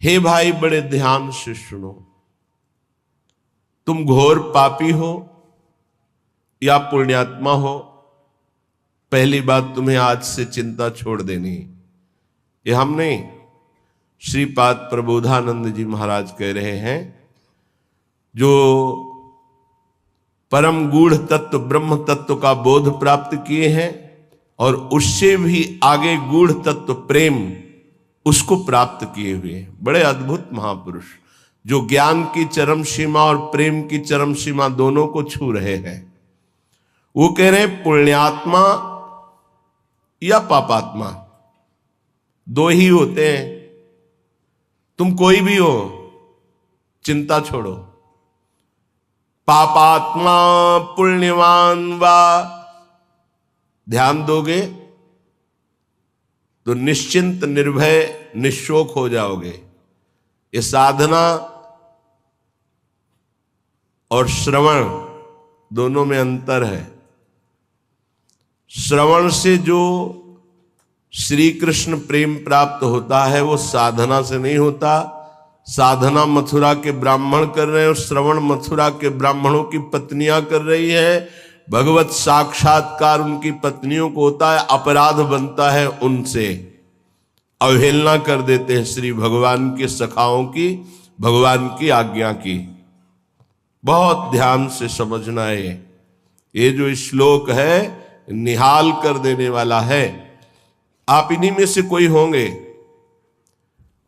हे भाई बड़े ध्यान से सुनो, तुम घोर पापी हो या पुण्यात्मा हो, पहली बात तुम्हें आज से चिंता छोड़ देनी। ये हम नहीं, श्रीपाद प्रबोधानंद जी महाराज कह रहे हैं, जो परम गूढ़ तत्व ब्रह्म तत्व का बोध प्राप्त किए हैं और उससे भी आगे गूढ़ तत्व प्रेम उसको प्राप्त किए हुए हैं, बड़े अद्भुत महापुरुष जो ज्ञान की चरम सीमा और प्रेम की चरम सीमा दोनों को छू रहे हैं। वो कह रहे हैं पुण्यात्मा या पापात्मा दो ही होते हैं, तुम कोई भी हो चिंता छोड़ो। पापात्मा पुण्यवान वा, ध्यान दोगे तो निश्चिंत निर्भय निशोक हो जाओगे। ये साधना और श्रवण दोनों में अंतर है। श्रवण से जो श्री कृष्ण प्रेम प्राप्त होता है वो साधना से नहीं होता। साधना मथुरा के ब्राह्मण कर रहे हैं और श्रवण मथुरा के ब्राह्मणों की पत्नियां कर रही है। भगवत साक्षात्कार उनकी पत्नियों को होता है, अपराध बनता है उनसे, अवहेलना कर देते हैं श्री भगवान के सखाओं की, भगवान की आज्ञा की। बहुत ध्यान से समझना है, ये जो श्लोक है निहाल कर देने वाला है। आप इन्हीं में से कोई होंगे।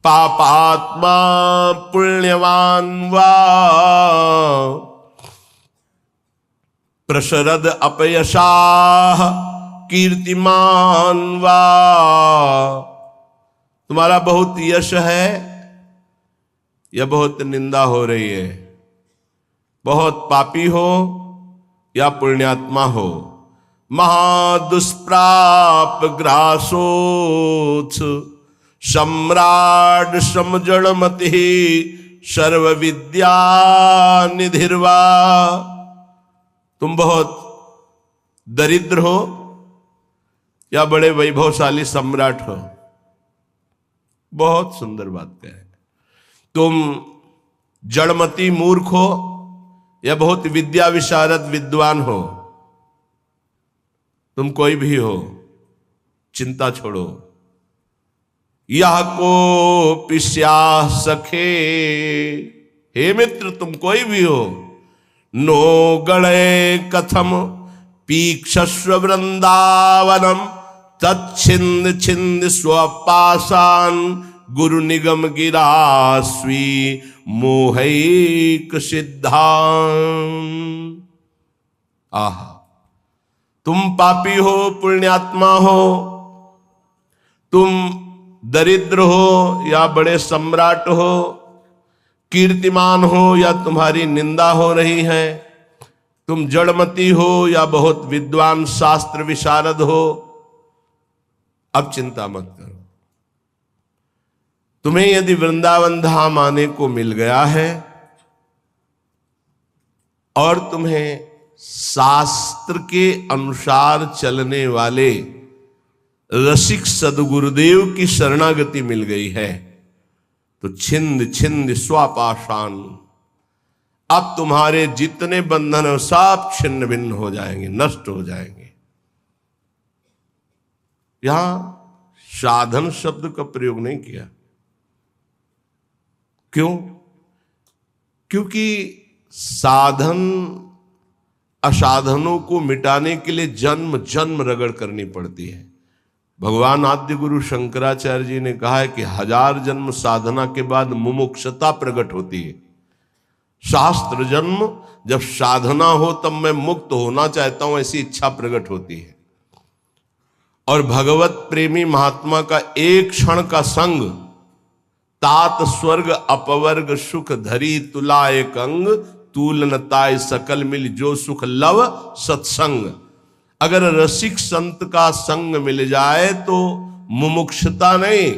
पापात्मा पुण्यवान वा प्रशरद अपयशाह कीर्तिमान वा, तुम्हारा बहुत यश है या बहुत निंदा हो रही है, बहुत पापी हो या पुण्यात्मा हो। महादुष्प्राप ग्रासोत्स सम्राट समजड़मति सर्व विद्या निधिर्वा, तुम बहुत दरिद्र हो या बड़े वैभवशाली सम्राट हो। बहुत सुंदर बात कहे। तुम जड़मती मूर्ख हो या बहुत विद्या विशारद विद्वान हो, तुम कोई भी हो चिंता छोड़ो। यह को पिस्या सखे, हे मित्र तुम कोई भी हो, नो गणे कथम पीक्षस्व वृंदावनम तच्छिंद छिंद स्वपासान गुरु निगम गिरास्वी मोहैक सिद्धान। आहा, तुम पापी हो पुण्यात्मा हो, तुम दरिद्र हो या बड़े सम्राट हो, कीर्तिमान हो या तुम्हारी निंदा हो रही है, तुम जड़मती हो या बहुत विद्वान शास्त्र विशारद हो, अब चिंता मत करो। तुम्हें यदि वृंदावन धाम आने को मिल गया है और तुम्हें शास्त्र के अनुसार चलने वाले रसिक सदगुरुदेव की शरणागति मिल गई है, तो छिंद छिंद स्वापाशान, अब तुम्हारे जितने बंधन हो सब छिन्न भिन्न हो जाएंगे, नष्ट हो जाएंगे। यहां साधन शब्द का प्रयोग नहीं किया। क्यों? क्योंकि साधन असाधनों को मिटाने के लिए जन्म जन्म रगड़ करनी पड़ती है। भगवान आद्य गुरु शंकराचार्य जी ने कहा है कि 1000 जन्म साधना के बाद मुमुक्षता प्रकट होती है। शास्त्र जन्म जब साधना हो तब मैं मुक्त होना चाहता हूं ऐसी इच्छा प्रकट होती है। और भगवत प्रेमी महात्मा का एक क्षण का संग तात स्वर्ग अपवर्ग सुख धरी तुला एक अंग तूलनताय सकल मिल जो सुख लव सत्संग। अगर रसिक संत का संग मिल जाए तो मुमुक्षता नहीं,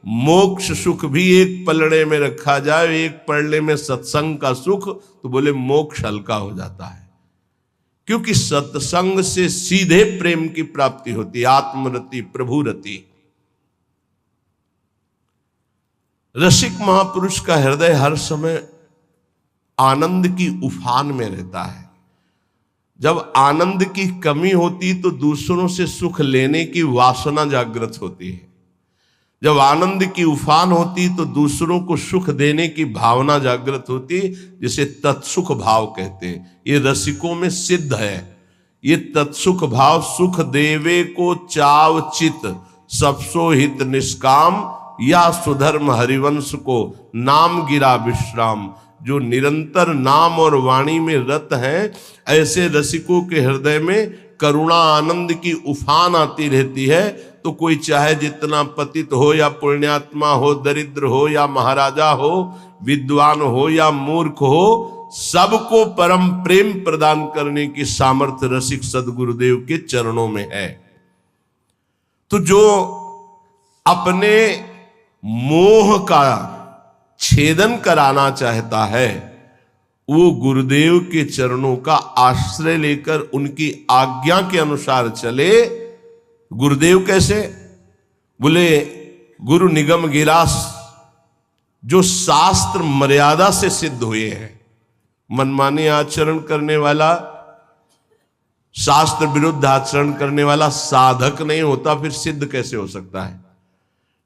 मोक्ष सुख भी एक पलड़े में रखा जाए, एक पलड़े में सत्संग का सुख, तो बोले मोक्ष हल्का हो जाता है। क्योंकि सत्संग से सीधे प्रेम की प्राप्ति होती है, आत्मरति प्रभुरति। रसिक महापुरुष का हृदय हर समय आनंद की उफान में रहता है। जब आनंद की कमी होती तो दूसरों से सुख लेने की वासना जागृत होती है। जब आनंद की उफान होती तो दूसरों को सुख देने की भावना जागृत होती, जिसे तत्सुख भाव कहते हैं। ये रसिकों में सिद्ध है। ये तत्सुख भाव, सुख देवे को चाव चित, सबसो हित निष्काम, या सुधर्म हरिवंश को नाम गिरा विश्राम। जो निरंतर नाम और वाणी में रत हैं, ऐसे रसिकों के हृदय में करुणा आनंद की उफान आती रहती है। तो कोई चाहे जितना पतित हो या पुण्यात्मा हो, दरिद्र हो या महाराजा हो, विद्वान हो या मूर्ख हो, सबको परम प्रेम प्रदान करने की सामर्थ्य रसिक सदगुरुदेव के चरणों में है। तो जो अपने मोह का छेदन कराना चाहता है, वो गुरुदेव के चरणों का आश्रय लेकर उनकी आज्ञा के अनुसार चले। गुरुदेव कैसे? बोले गुरु निगम गिरास, जो शास्त्र मर्यादा से सिद्ध हुए हैं। मनमानी आचरण करने वाला, शास्त्र विरुद्ध आचरण करने वाला साधक नहीं होता, फिर सिद्ध कैसे हो सकता है?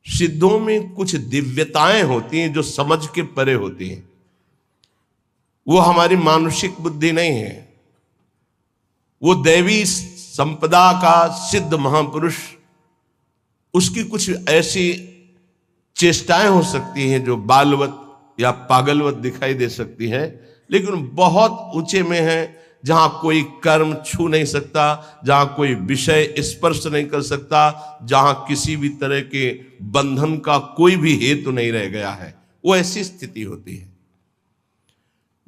सिद्धों में कुछ दिव्यताएं होती हैं जो समझ के परे होती हैं। वो हमारी मानुषिक बुद्धि नहीं है। वो दैवी संपदा का सिद्ध महापुरुष, उसकी कुछ ऐसी चेष्टाएं हो सकती हैं जो बालवत या पागलवत दिखाई दे सकती है, लेकिन बहुत ऊंचे में है, जहां कोई कर्म छू नहीं सकता, जहां कोई विषय स्पर्श नहीं कर सकता, जहां किसी भी तरह के बंधन का कोई भी हेतु नहीं रह गया है। वो ऐसी स्थिति होती है।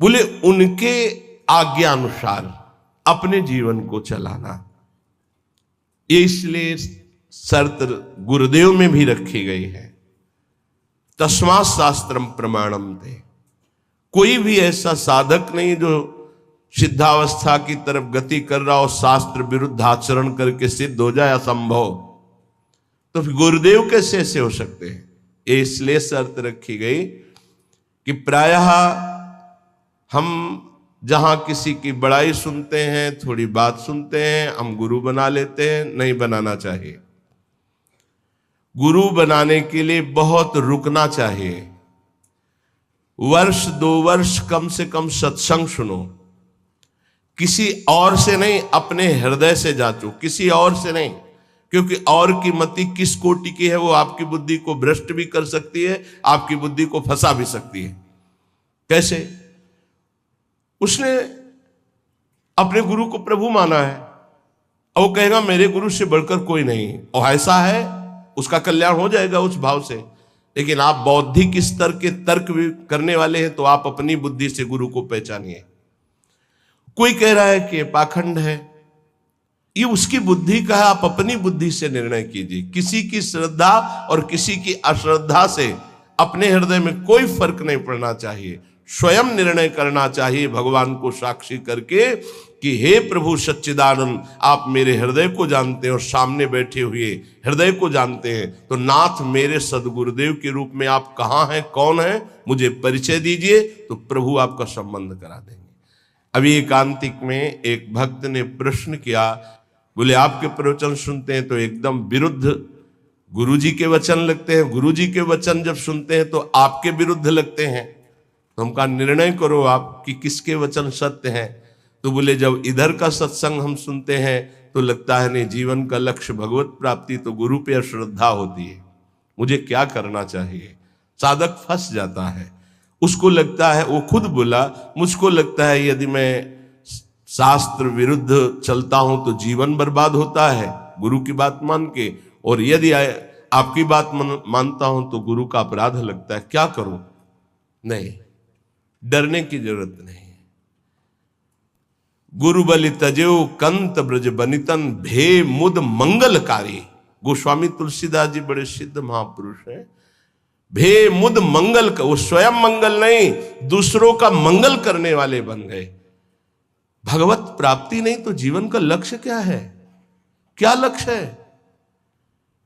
बोले उनके आज्ञा अनुसार अपने जीवन को चलाना, ये इसलिए शर्त गुरुदेव में भी रखी गई है। तस्मात् शास्त्रम प्रमाणम ते। कोई भी ऐसा साधक नहीं जो सिद्धावस्था की तरफ गति कर रहा हो, शास्त्र विरुद्ध आचरण करके सिद्ध हो जाए, असंभव। तो फिर गुरुदेव कैसे ऐसे हो सकते हैं? ये इसलिए शर्त रखी गई कि प्रायः हम जहां किसी की बड़ाई सुनते हैं, थोड़ी बात सुनते हैं, हम गुरु बना लेते हैं। नहीं बनाना चाहिए। गुरु बनाने के लिए बहुत रुकना चाहिए। वर्ष 2 वर्ष कम से कम सत्संग सुनो। किसी और से नहीं, अपने हृदय से जांचो, किसी और से नहीं। क्योंकि और की मति किस कोटि की है, वो आपकी बुद्धि को भ्रष्ट भी कर सकती है, आपकी बुद्धि को फंसा भी सकती है। कैसे? उसने अपने गुरु को प्रभु माना है और वो कहेगा मेरे गुरु से बढ़कर कोई नहीं, और ऐसा है, उसका कल्याण हो जाएगा उस भाव से। लेकिन आप बौद्धिक स्तर के तर्क भी करने वाले हैं, तो आप अपनी बुद्धि से गुरु को पहचानिए। कोई कह रहा है कि पाखंड है, ये उसकी बुद्धि का है, आप अपनी बुद्धि से निर्णय कीजिए। किसी की श्रद्धा और किसी की अश्रद्धा से अपने हृदय में कोई फर्क नहीं पड़ना चाहिए। स्वयं निर्णय करना चाहिए भगवान को साक्षी करके कि हे प्रभु सच्चिदानंद, आप मेरे हृदय को जानते हैं और सामने बैठे हुए हृदय को जानते हैं। तो नाथ, मेरे सदगुरुदेव के रूप में आप कहाँ हैं, कौन हैं, मुझे परिचय दीजिए, तो प्रभु आपका संबंध करा देंगे। अभी एकांतिक में एक भक्त ने प्रश्न किया, बोले आपके प्रवचन सुनते हैं तो एकदम विरुद्ध गुरुजी के वचन लगते हैं, गुरुजी के वचन जब सुनते हैं तो आपके विरुद्ध लगते हैं। तो हम कहा निर्णय करो आप कि किसके वचन सत्य हैं। तो बोले जब इधर का सत्संग हम सुनते हैं तो लगता है नहीं, जीवन का लक्ष्य भगवत प्राप्ति, तो गुरु पे अश्रद्धा होती है, मुझे क्या करना चाहिए। साधक फंस जाता है। उसको लगता है, वो खुद बोला, मुझको लगता है यदि मैं शास्त्र विरुद्ध चलता हूं तो जीवन बर्बाद होता है गुरु की बात मान के, और यदि आपकी बात मानता हूं तो गुरु का अपराध लगता है, क्या करूं। नहीं, डरने की जरूरत नहीं। गुरु बलि तजेऊ कंत ब्रज बनितन, भे मुद मंगलकारी। गोस्वामी तुलसीदास जी बड़े सिद्ध महापुरुष हैं। भे मुद मंगल का, वो स्वयं मंगल नहीं, दूसरों का मंगल करने वाले बन गए। भगवत प्राप्ति नहीं तो जीवन का लक्ष्य क्या है? क्या लक्ष्य है?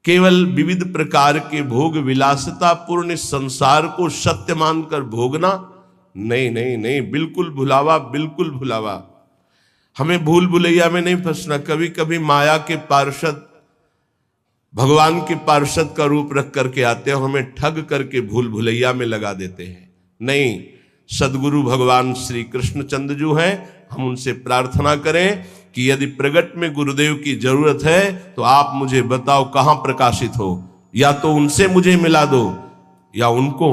केवल विविध प्रकार के भोग विलासता पूर्ण इस संसार को सत्य मानकर भोगना, नहीं नहीं नहीं, बिल्कुल भुलावा, बिल्कुल भुलावा। हमें भूल भुलैया में नहीं फंसना। कभी कभी माया के पार्षद भगवान के पार्षद का रूप रख करके आते हैं, हमें ठग करके भूल भुलैया में लगा देते हैं। नहीं, सदगुरु भगवान श्री कृष्णचंद्र जो हैं, हम उनसे प्रार्थना करें कि यदि प्रगट में गुरुदेव की जरूरत है तो आप मुझे बताओ कहां प्रकाशित हो, या तो उनसे मुझे मिला दो या उनको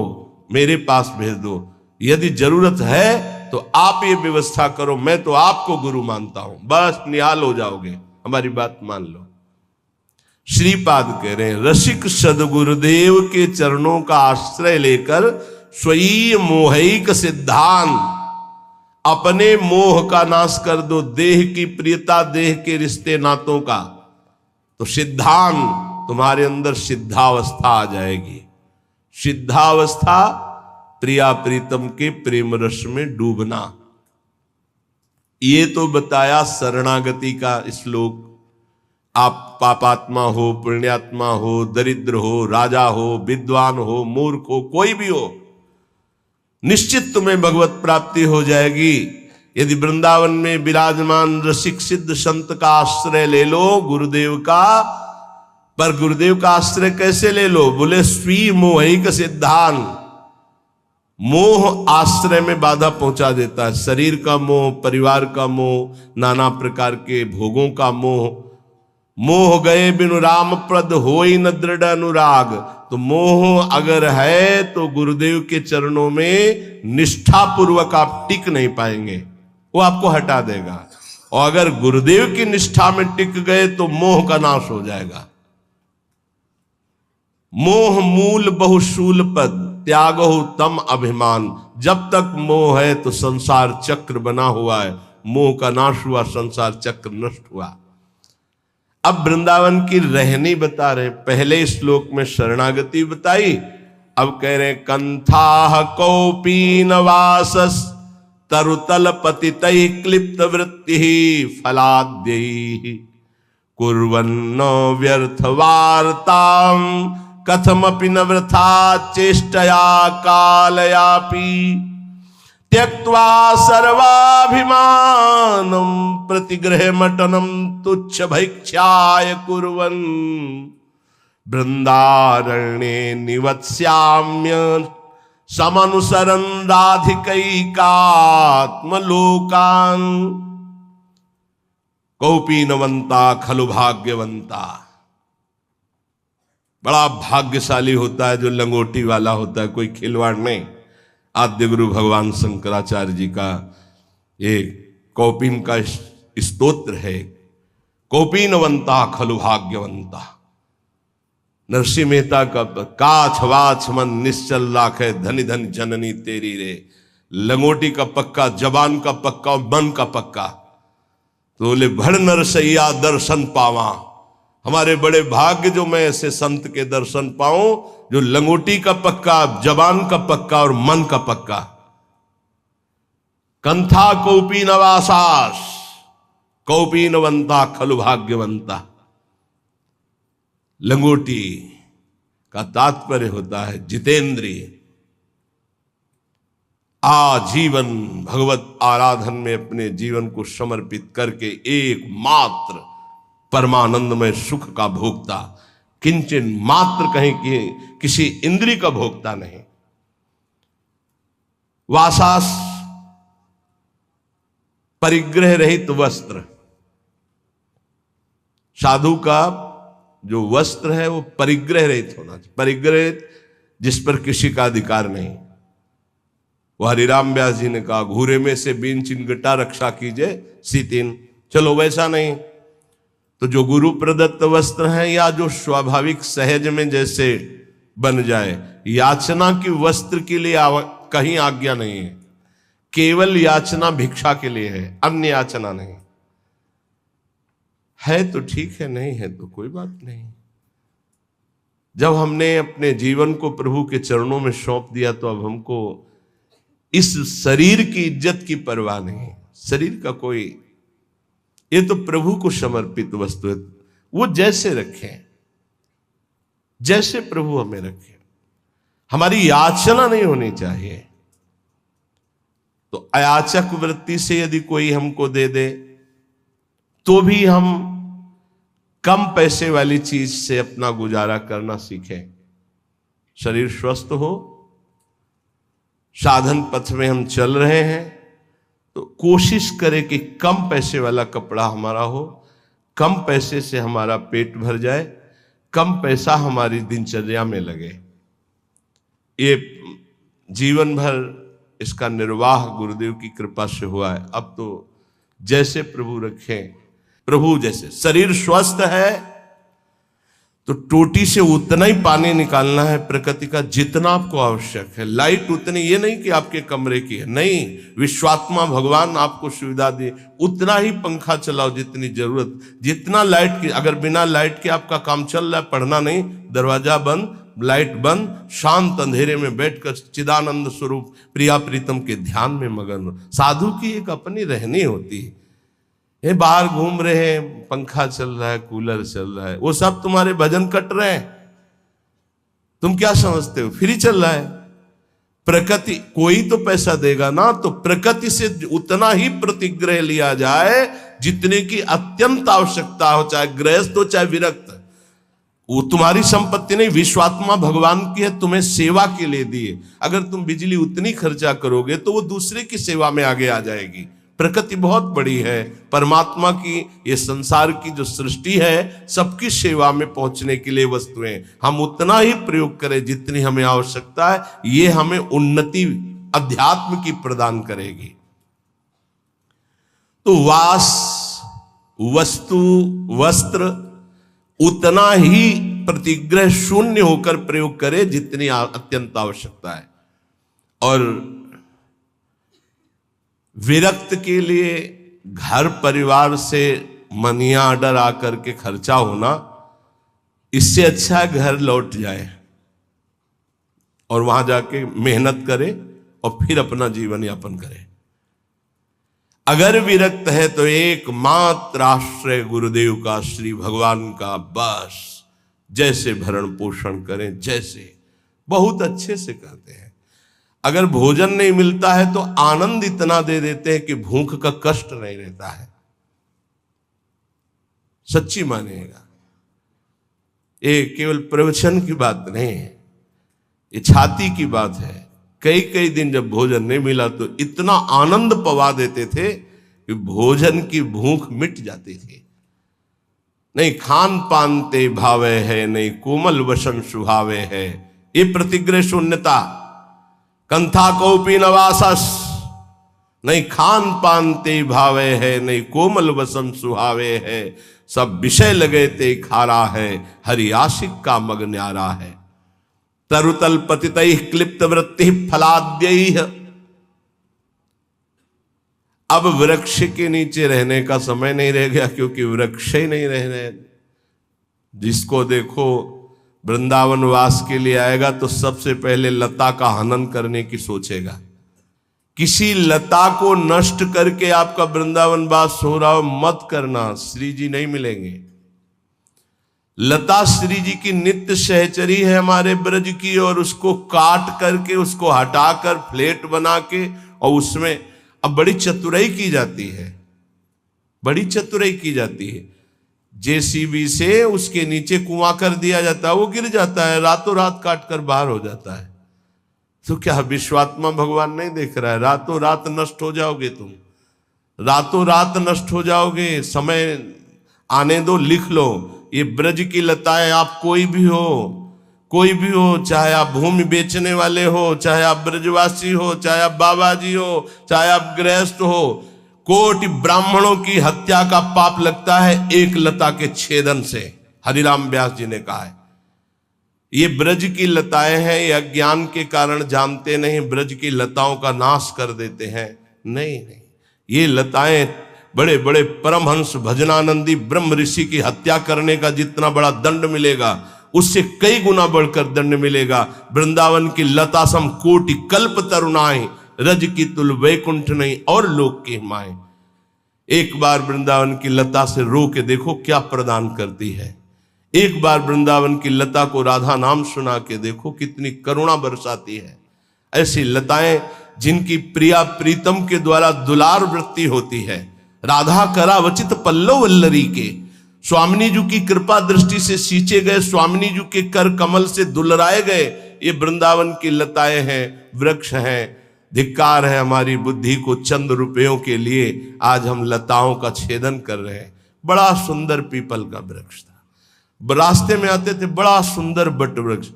मेरे पास भेज दो। यदि जरूरत है तो आप ये व्यवस्था करो, मैं तो आपको गुरु मानता हूं, बस निहाल हो जाओगे। हमारी बात मान लो। श्रीपाद कह रहे हैं, रसिक सदगुरुदेव के चरणों का आश्रय लेकर स्वयं मोहिक सिद्धांत, अपने मोह का नाश कर दो, देह की प्रियता, देह के रिश्ते नातों का, तो सिद्धांत तुम्हारे अंदर सिद्धावस्था आ जाएगी। सिद्धावस्था प्रिया प्रीतम के प्रेम रस में डूबना। ये तो बताया शरणागति का श्लोक। आप पापात्मा हो, पुण्यात्मा हो, दरिद्र हो, राजा हो, विद्वान हो, मूर्ख हो, कोई भी हो, निश्चित तुम्हें भगवत प्राप्ति हो जाएगी यदि वृंदावन में विराजमान रसिक सिद्ध संत का आश्रय ले लो, गुरुदेव का। पर गुरुदेव का आश्रय कैसे ले लो? बोले स्वी मोहिक सिद्धांत। मोह आश्रय में बाधा पहुंचा देता है। शरीर का मोह, परिवार का मोह, नाना प्रकार के भोगों का मोह। मोह गए बिनु राम प्रद होई न दृढ़ अनुराग। तो मोह अगर है तो गुरुदेव के चरणों में निष्ठा पूर्वक आप टिक नहीं पाएंगे, वो आपको हटा देगा। और अगर गुरुदेव की निष्ठा में टिक गए तो मोह का नाश हो जाएगा। मोह मूल बहुशूल पद, त्यागो तम अभिमान। जब तक मोह है तो संसार चक्र बना हुआ है। मोह का नाश हुआ, संसार चक्र नष्ट हुआ। अब वृंदावन की रहनी बता रहे। पहले श्लोक में शरणागति बताई, अब कह रहे कंथा कौपीन वासस तरुतल पतितै क्लिप्त वृत्ति फलाद्यै कुर्वन्न व्यर्थ वार्ताम कथमपि न वृथा चेष्टया कालयापि त्यक्त्वा सर्वाभिमानम प्रतिग्रह मटनम तुच्छ भैक्षाय कुर्वन् वृंदारण्ये निवत्स्याम्य समनुसरन् राधिकैकात्मलोकान्। कौपीनवंता खलु भाग्यवंता। बड़ा भाग्यशाली होता है जो लंगोटी वाला होता है, कोई खिलवाड़ नहीं। आद्य गुरु भगवान शंकराचार्य जी का ये कौपीन का स्तोत्र है, कौपीनवंता खलु भाग्यवंता। नरसिंह मेहता का काछ वाछ मन निश्चल राखे धनी धन जननी तेरी रे। लंगोटी का पक्का, जबान का पक्का और मन का पक्का। तो बोले भड़ नरसैया दर्शन पावा। हमारे बड़े भाग्य जो मैं ऐसे संत के दर्शन पाऊं जो लंगोटी का पक्का, जबान का पक्का और मन का पक्का। कंथा कौपीन वासास कौपीनवंता खलु भाग्यवंता। लंगोटी का तात्पर्य होता है जितेंद्रिय। आजीवन भगवत आराधन में अपने जीवन को समर्पित करके एकमात्र परमानंदमय सुख का भोक्ता, किंचन मात्र कहीं कि किसी इंद्रिय का भोक्ता नहीं। वासास परिग्रह रहित वस्त्र। साधु का जो वस्त्र है वो परिग्रह रहित होना चाहिए। परिग्रह जिस पर किसी का अधिकार नहीं। वो हरिराम व्यास जी ने कहा घूरे में से बीन चिनगटा रक्षा कीजिए सीतिन। चलो वैसा नहीं, तो जो गुरु प्रदत्त वस्त्र हैं या जो स्वाभाविक सहज में जैसे बन जाए। याचना की वस्त्र के लिए कहीं आज्ञा नहीं है। केवल याचना भिक्षा के लिए है, अन्य याचना नहीं है। तो ठीक है, नहीं है तो कोई बात नहीं। जब हमने अपने जीवन को प्रभु के चरणों में सौंप दिया तो अब हमको इस शरीर की इज्जत की परवाह नहीं। शरीर का कोई, ये तो प्रभु को समर्पित वस्तु है, वो जैसे रखें। जैसे प्रभु हमें रखे। हमारी याचना नहीं होनी चाहिए। तो अयाचक वृत्ति से यदि कोई हमको दे दे तो भी हम कम पैसे वाली चीज से अपना गुजारा करना सीखें। शरीर स्वस्थ हो, साधन पथ में हम चल रहे हैं, तो कोशिश करें कि कम पैसे वाला कपड़ा हमारा हो, कम पैसे से हमारा पेट भर जाए, कम पैसा हमारी दिनचर्या में लगे। ये जीवन भर इसका निर्वाह गुरुदेव की कृपा से हुआ है। अब तो जैसे प्रभु रखें, प्रभु जैसे। शरीर स्वस्थ है तो टोटी से उतना ही पानी निकालना है प्रकृति का जितना आपको आवश्यक है। लाइट उतनी, ये नहीं कि आपके कमरे की है, नहीं, विश्वात्मा भगवान आपको सुविधा दे उतना ही पंखा चलाओ जितनी जरूरत। जितना लाइट की, अगर बिना लाइट के आपका काम चल रहा है, पढ़ना नहीं, दरवाजा बंद, लाइट बंद, शांत अंधेरे में बैठकर चिदानंद स्वरूप प्रिया प्रीतम के ध्यान में मगन हो। साधु की एक अपनी रहनी होती है। ये बाहर घूम रहे हैं, पंखा चल रहा है, कूलर चल रहा है, वो सब तुम्हारे भजन कट रहे हैं। तुम क्या समझते हो फ्री चल रहा है? प्रकृति कोई तो पैसा देगा ना, तो प्रकृति से उतना ही प्रतिग्रह लिया जाए जितने की अत्यंत आवश्यकता हो, चाहे गृहस्थ हो चाहे विरक्त। वो तुम्हारी संपत्ति नहीं, विश्वात्मा भगवान की है, तुम्हें सेवा के लिए दिए। अगर तुम बिजली उतनी खर्चा करोगे तो वो दूसरे की सेवा में आगे आ जाएगी। प्रकृति बहुत बड़ी है, परमात्मा की ये संसार की जो सृष्टि है सबकी सेवा में पहुंचने के लिए वस्तुएं, हम उतना ही प्रयोग करें जितनी हमें आवश्यकता है। ये हमें उन्नति अध्यात्म की प्रदान करेगी। तो वास, वस्तु, वस्त्र उतना ही प्रतिग्रह शून्य होकर प्रयोग करे जितनी अत्यंत आवश्यकता है। और विरक्त के लिए घर परिवार से मनी ऑर्डर आकर के खर्चा होना, इससे अच्छा घर लौट जाए और वहां जाके मेहनत करे और फिर अपना जीवन यापन करे। अगर विरक्त है तो एकमात्र आश्रय गुरुदेव का, श्री भगवान का, बस जैसे भरण पोषण करें, जैसे बहुत अच्छे से कहते हैं। अगर भोजन नहीं मिलता है तो आनंद इतना दे देते हैं कि भूख का कष्ट नहीं रहता है। सच्ची मानिएगा, ये केवल प्रवचन की बात नहीं है, ये छाती की बात है। कई कई दिन जब भोजन नहीं मिला तो इतना आनंद पवा देते थे कि भोजन की भूख मिट जाती थी। नहीं खान पान ते भावे है, नहीं कोमल वसन सुहावे है, ये प्रतिग्रह शून्यता। कंथा कौपी नवासस, नहीं खान पान ते भावे है, नहीं कोमल वसन सुहावे है, सब विषय लगे ते खारा है, हरि आशिक का मग न्यारा है। तरुतल पतितैः क्लिप्त वृत्ति फलाद्यैः। अब वृक्ष के नीचे रहने का समय नहीं रह गया, क्योंकि वृक्ष ही नहीं रह रहे। जिसको देखो वृंदावन वास के लिए आएगा तो सबसे पहले लता का हनन करने की सोचेगा। किसी लता को नष्ट करके आपका वृंदावन वास हो रहा हो मत करना, श्री जी नहीं मिलेंगे। लता श्री जी की नित्य सहचरी है हमारे ब्रज की, और उसको काट करके, उसको हटाकर फ्लेट बना के, और उसमें अब बड़ी चतुराई की जाती है, बड़ी चतुराई की जाती है। जेसीबी से उसके नीचे कुआं कर दिया जाता है, वो गिर जाता है, रातों रात काट कर बाहर हो जाता है। तो क्या विश्वात्मा भगवान नहीं देख रहा है? रातों रात नष्ट हो जाओगे तुम, रातों रात नष्ट हो जाओगे। समय आने दो, लिख लो। ये ब्रज की लताएं, आप कोई भी हो, कोई भी हो, चाहे आप भूमि बेचने वाले हो, चाहे आप ब्रजवासी हो, चाहे आप बाबा जी हो, चाहे आप गृहस्थ हो, कोटि ब्राह्मणों की हत्या का पाप लगता है एक लता के छेदन से। हरिराम व्यास जी ने कहा है ये ब्रज की लताएं हैं, ये अज्ञान के कारण जानते नहीं, ब्रज की लताओं का नाश कर देते हैं। नहीं नहीं, ये लताएं बड़े बड़े परमहंस भजनानंदी ब्रह्म ऋषि की हत्या करने का जितना बड़ा दंड मिलेगा, उससे कई गुना बढ़कर दंड मिलेगा। वृंदावन की लता सम कोटि कल्प तरुणाई, रज की तुल वैकुंठ नहीं और लोक की माए। एक बार वृंदावन की लता से रो के देखो क्या प्रदान करती है। एक बार वृंदावन की लता को राधा नाम सुना के देखो, कितनी करुणा बरसाती है। ऐसी लताएं जिनकी प्रिया प्रीतम के द्वारा दुलार वृत्ति होती है। राधा करावचित पल्लव वल्लरी के, स्वामिनी जी की कृपा दृष्टि से सींचे गए, स्वामिनी जी के कर कमल से दुलराए गए ये वृंदावन की लताएं हैं, वृक्ष हैं। धिक्कार है हमारी बुद्धि को, चंद रुपयों के लिए आज हम लताओं का छेदन कर रहे हैं। बड़ा सुंदर पीपल का वृक्ष था, रास्ते में आते थे, बड़ा सुंदर बट वृक्ष,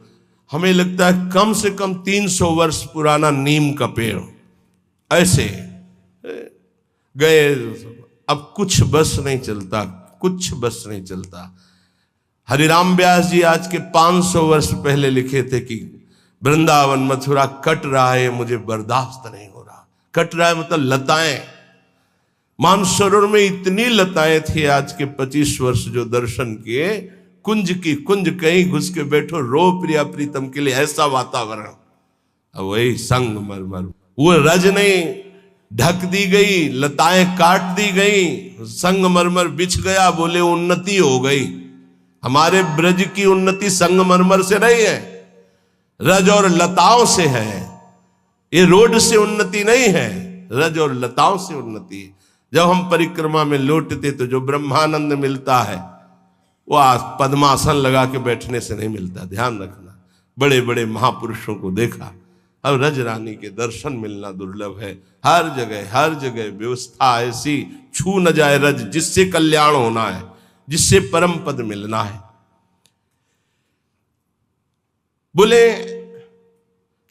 हमें लगता है कम से कम 300 वर्ष पुराना नीम का पेड़। ऐसे गए, अब कुछ बस नहीं चलता, कुछ बस नहीं चलता। हरिराम व्यास जी आज के 500 वर्ष पहले लिखे थे कि वृंदावन मथुरा कट रहा है, मुझे बर्दाश्त नहीं हो रहा। कट रहा है मतलब लताएं, मानसरोवर में इतनी लताएं थी। आज के 25 वर्ष जो दर्शन किए, कुंज की कुंज, कहीं घुस के बैठो, रो प्रिया प्रीतम के लिए, ऐसा वातावरण। अब वही संगमरमर, वो रज नहीं ढक दी गई, लताएं काट दी गई, संगमरमर बिछ गया, बोले उन्नति हो गई। हमारे ब्रज की उन्नति संगमरमर से नहीं है, रज और लताओं से है। ये रोड से उन्नति नहीं है, रज और लताओं से उन्नति है। जब हम परिक्रमा में लौटते तो जो ब्रह्मानंद मिलता है वो पद्मासन लगा के बैठने से नहीं मिलता, ध्यान रखना। बड़े बड़े महापुरुषों को देखा, अब रज रानी के दर्शन मिलना दुर्लभ है। हर जगह व्यवस्था ऐसी, छू न जाए रज, जिससे कल्याण होना है, जिससे परम पद मिलना है। बोले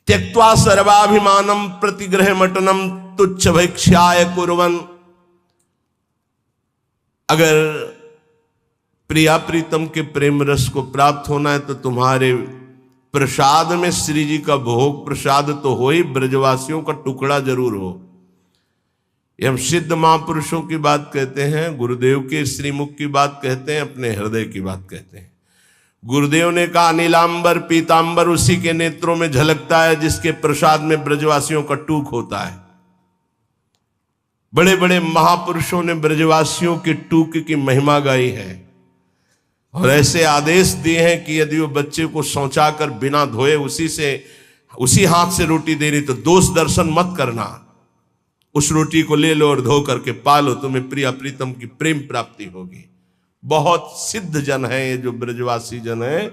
त्यक्त्वा सर्वाभिमानम प्रतिग्रह मटनम तुच्छ भैक्ष्याय कुर्वन्। अगर प्रिया प्रीतम के प्रेम रस को प्राप्त होना है तो तुम्हारे प्रसाद में श्री जी का भोग प्रसाद तो हो ही, ब्रजवासियों का टुकड़ा जरूर हो। ये हम सिद्ध महापुरुषों की बात कहते हैं, गुरुदेव के श्रीमुख की बात कहते हैं, अपने हृदय की बात कहते हैं। गुरुदेव ने कहा नीलांबर पीतांबर उसी के नेत्रों में झलकता है जिसके प्रसाद में ब्रजवासियों का टूक होता है। बड़े बड़े महापुरुषों ने ब्रजवासियों के टूक की महिमा गाई है और ऐसे आदेश दिए हैं कि यदि वो बच्चे को शौचा कर बिना धोए उसी हाथ से रोटी दे रही तो दोष दर्शन मत करना, उस रोटी को ले लो और धो करके पालो, तुम्हें प्रिया प्रीतम की प्रेम प्राप्ति होगी। बहुत सिद्ध जन है ये जो ब्रजवासी जन है,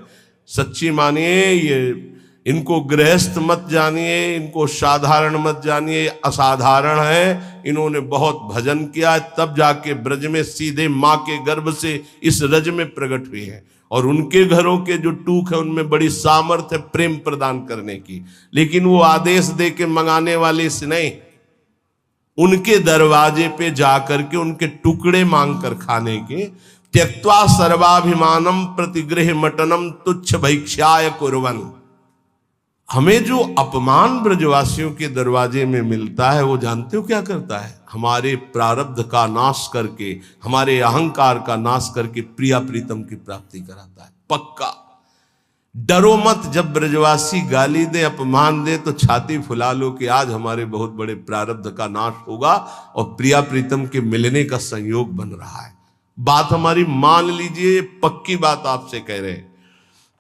सच्ची मानिए, ये इनको गृहस्थ मत जानिए, इनको साधारण मत जानिए, असाधारण है। इन्होंने बहुत भजन किया तब जाके ब्रज में सीधे माँ के गर्भ से इस रज में प्रकट हुए हैं। और उनके घरों के जो टूक है उनमें बड़ी सामर्थ्य है प्रेम प्रदान करने की, लेकिन वो आदेश दे के मंगाने वाले से नहीं, उनके दरवाजे पे जाकर के उनके टुकड़े मांग कर खाने के। त्यक्त्वा सर्वाभिमानम प्रतिगृह मटनम तुच्छ भैक्ष्याय कुर्वन्। हमें जो अपमान ब्रजवासियों के दरवाजे में मिलता है वो जानते हो क्या करता है? हमारे प्रारब्ध का नाश करके, हमारे अहंकार का नाश करके प्रिया प्रीतम की प्राप्ति कराता है, पक्का। डरो मत, जब ब्रजवासी गाली दे अपमान दे तो छाती फुला लो कि आज हमारे बहुत बड़े प्रारब्ध का नाश होगा और प्रिया प्रीतम के मिलने का संयोग बन रहा है। बात हमारी मान लीजिए, पक्की बात आपसे कह रहे हैं।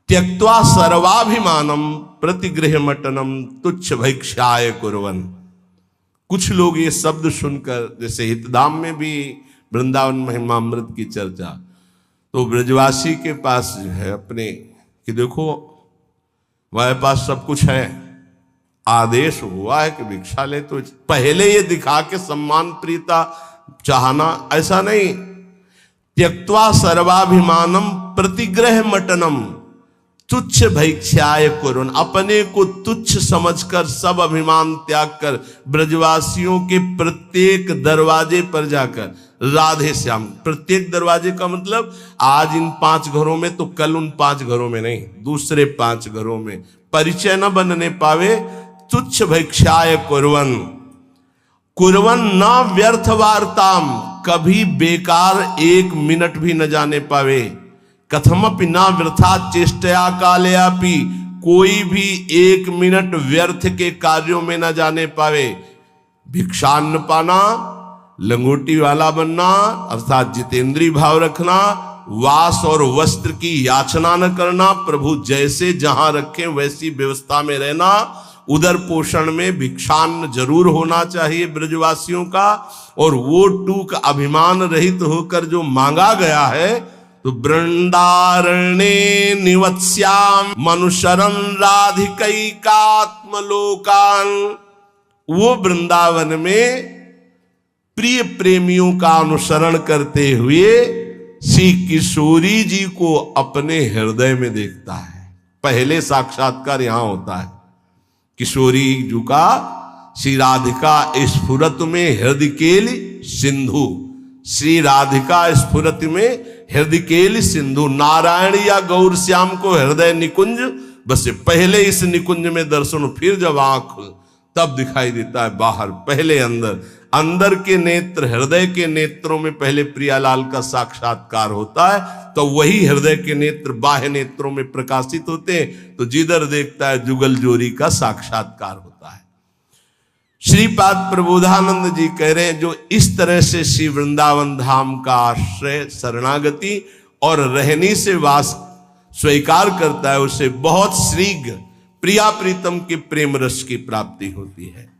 त्यक्त्वा सर्वाभिमानम प्रतिगृह मटनम तुच्छ भैक्ष्याय कुर्वन्। कुछ लोग ये शब्द सुनकर, जैसे हितधाम में भी वृंदावन महिमामृत की चर्चा, तो ब्रजवासी के पास जो है अपने कि देखो हमारे पास सब कुछ है, आदेश हुआ है कि भिक्षा ले, तो पहले ये दिखा के सम्मान प्रीता चाहना, ऐसा नहीं। त्यक्त्वा सर्वाभिमानम प्रतिग्रह मटनम तुच्छ भैक्ष्याय कुर्वन्। अपने को तुच्छ समझकर, सब अभिमान त्याग कर ब्रजवासियों के प्रत्येक दरवाजे पर जाकर राधे श्याम, प्रत्येक दरवाजे का मतलब आज इन 5 घरों में तो कल उन 5 घरों में नहीं, दूसरे 5 घरों में परिचय न बनने पावे। तुच्छ भैक्ष्याय कुर्वन्। कुर्वन् न व्यर्थ वार्ताम, कभी बेकार 1 मिनट भी न जाने पावे। कथमपि ना वृथा चेष्टया कालयापि, कोई भी 1 मिनट व्यर्थ के कार्यों में ना जाने पावे। भिक्षान्न पाना, लंगोटी वाला बनना, अर्थात जितेंद्रीय भाव रखना, वास और वस्त्र की याचना न करना, प्रभु जैसे जहां रखें वैसी व्यवस्था में रहना, उदर पोषण में भिक्षान्न जरूर होना चाहिए ब्रजवासियों का, और वो टूक अभिमान रहित होकर जो मांगा गया है, तो वृंदारण्ये निवत्स्याम मनुशरन राधिकैकात्मलोकान, वो वृंदावन में प्रिय प्रेमियों का अनुसरण करते हुए श्री किशोरी जी को अपने हृदय में देखता है। पहले साक्षात्कार यहां होता है किशोरी जी का। श्री राधिका स्फुरत में हृदय केल सिंधु, श्री राधिका स्फुरत में हृदय केल सिंधु। नारायण या गौर श्याम को हृदय निकुंज, बस पहले इस निकुंज में दर्शन, फिर जब आंख तब दिखाई देता है बाहर, पहले अंदर। अंदर के नेत्र, हृदय के नेत्रों में पहले प्रियालाल का साक्षात्कार होता है, तो वही हृदय के नेत्र बाह्य नेत्रों में प्रकाशित होते हैं, तो जिधर देखता है जुगल जोरी का साक्षात्कार होता है। श्रीपाद प्रबोधानंद जी कह रहे हैं, जो इस तरह से श्री वृंदावन धाम का आश्रय, शरणागति और रहनी से वास स्वीकार करता है, उसे बहुत शीघ्र प्रिया प्रीतम के प्रेम रस की प्राप्ति होती है।